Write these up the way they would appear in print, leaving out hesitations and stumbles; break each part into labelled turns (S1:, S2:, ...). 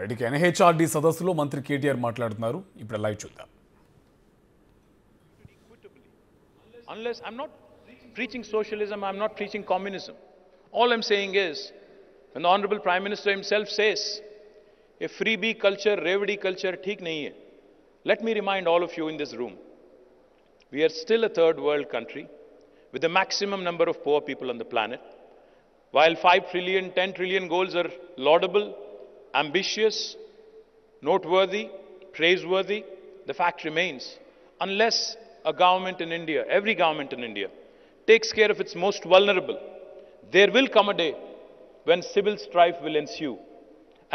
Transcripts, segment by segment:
S1: Right NHRD సదస్సులో మంత్రి KTR మాట్లాడుతున్నారు. ఇప్పుడు లైవ్ చూద్దాం.
S2: Unless I'm not preaching socialism, I'm not preaching communism. All I'm saying is, when the Honorable Prime Minister himself says, a freebie culture, revdi culture, theek nahi hai. Let me remind all of you in this room, we are still a third world country with the maximum number of poor people on the planet. While 5 trillion, 10 trillion goals are laudable, ambitious, noteworthy, praiseworthy, the fact remains, unless a government in India, every government in India, takes care of its most vulnerable, there will come a day when civil strife will ensue.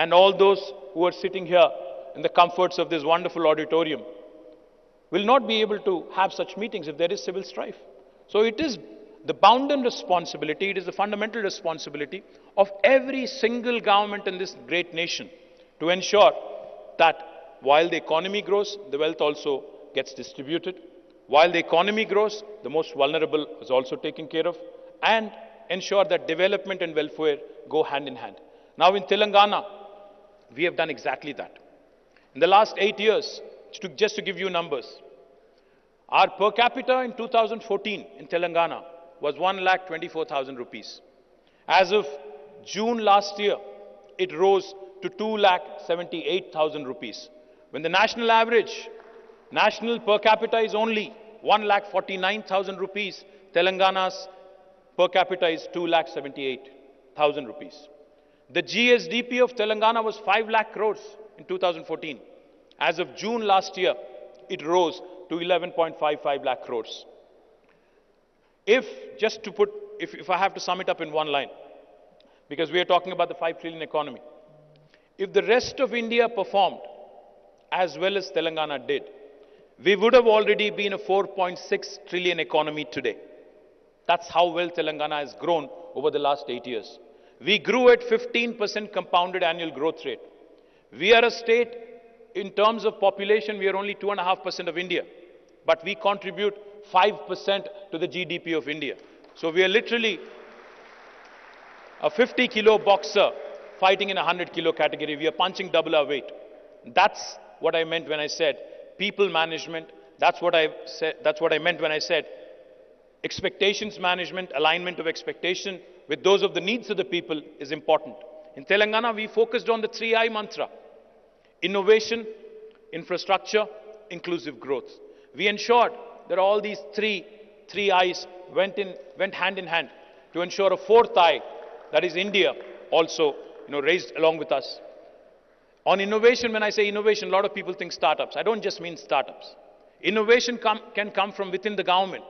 S2: And all those who are sitting here in the comforts of this wonderful auditorium will not be able to have such meetings if there is civil strife. So it is the bounden responsibility, it is the fundamental responsibility of every single government in this great nation to ensure that while the economy grows, the wealth also gets distributed. While the economy grows, the most vulnerable is also taken care of, and ensure that development and welfare go hand in hand. Now in Telangana, we have done exactly that. In the last 8 years, just to give you numbers, our per capita in 2014 in Telangana was 1,24,000 rupees. As of June last year, it rose to 2,78,000 rupees. When the national average, national per capita is only 1,49,000 rupees, Telangana's per capita is 2,78,000 rupees. The GSDP of Telangana was 5 lakh crores in 2014. As of June last year, it rose to 11.55 lakh crores. If I have to sum it up in one line, because we are talking about the 5 trillion economy, if the rest of India performed as well as Telangana did, we would have already been a 4.6 trillion economy today. That's how well Telangana has grown over the last 8 years. We grew at 15% compounded annual growth rate. We are a state, in terms of population, we are only 2.5% of India, but we contribute 5% to the GDP of India. So we are literally a 50-kilo boxer fighting in a 100-kilo category. We are punching double our weight. That's what I meant when I said people management. That's what I meant when I said expectations management, alignment of expectation with those of the needs of the people is important. In Telangana, we focused on the 3I mantra: innovation, infrastructure, inclusive growth. We ensured that all these three I's went hand in hand to ensure a fourth I, that is India, also raised along with us. On innovation, when I say innovation, a lot of people think startups. I don't just mean startups. Innovation can come from within the government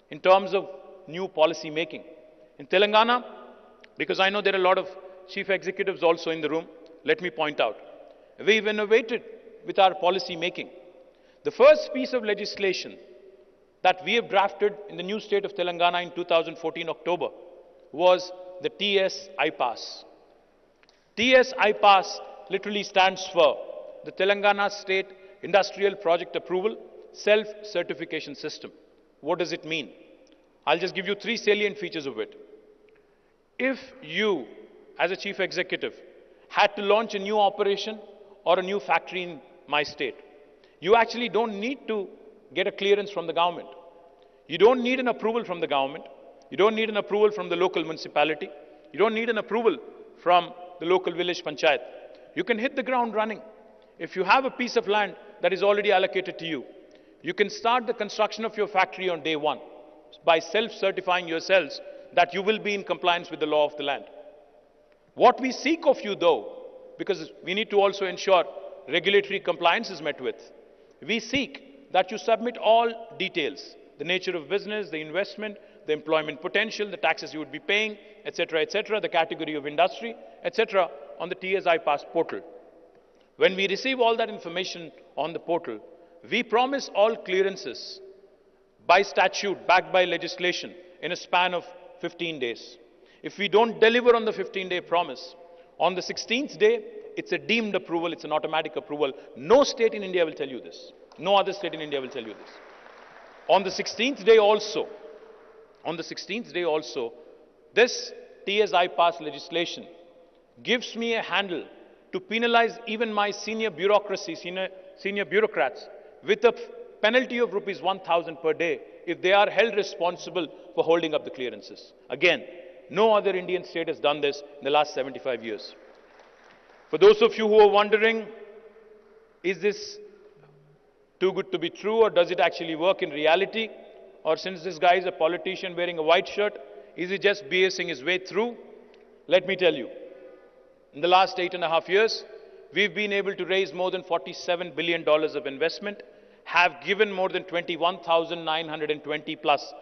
S2: in terms of new policy making. In Telangana, because I know there are a lot of chief executives also in the room, let me point out, we've innovated with our policy making. The first piece of legislation that we have drafted in the new state of Telangana in 2014 October was the TS iPass. TS iPass literally stands for the Telangana State Industrial Project Approval Self-Certification System. What does it mean? I'll just give you 3 salient features of it. If you, as a chief executive, had to launch a new operation or a new factory in my state, you actually don't need to get a clearance from the government. You don't need an approval from the government. You don't need an approval from the local municipality. You don't need an approval from the local village panchayat. You can hit the ground running. If you have a piece of land that is already allocated to you, you can start the construction of your factory on day one by self-certifying yourselves that you will be in compliance with the law of the land. What we seek of you, though, because we need to also ensure regulatory compliance is met with, we seek that you submit all details, the nature of business, the investment, the employment potential, the taxes you would be paying, etc., the category of industry, etc., on the TS iPass portal. When we receive all that information on the portal, we promise all clearances by statute, backed by legislation, in a span of 15 days. If we don't deliver on the 15-day promise, on the 16th day, it's a deemed approval, it's an automatic approval. No state in India will tell you this. No other state in India will tell you this. On the 16th day also, this TS iPass legislation gives me a handle to penalize even my senior bureaucracy, senior bureaucrats with a penalty of rupees 1,000 per day if they are held responsible for holding up the clearances. Again, no other Indian state has done this in the last 75 years. For those of you who are wondering, is this too good to be true, or does it actually work in reality? Or since this guy is a politician wearing a white shirt, is he just BSing his way through? Let me tell you, in the last 8.5 years, we've been able to raise more than $47 billion of investment, have given more than 21,920 plus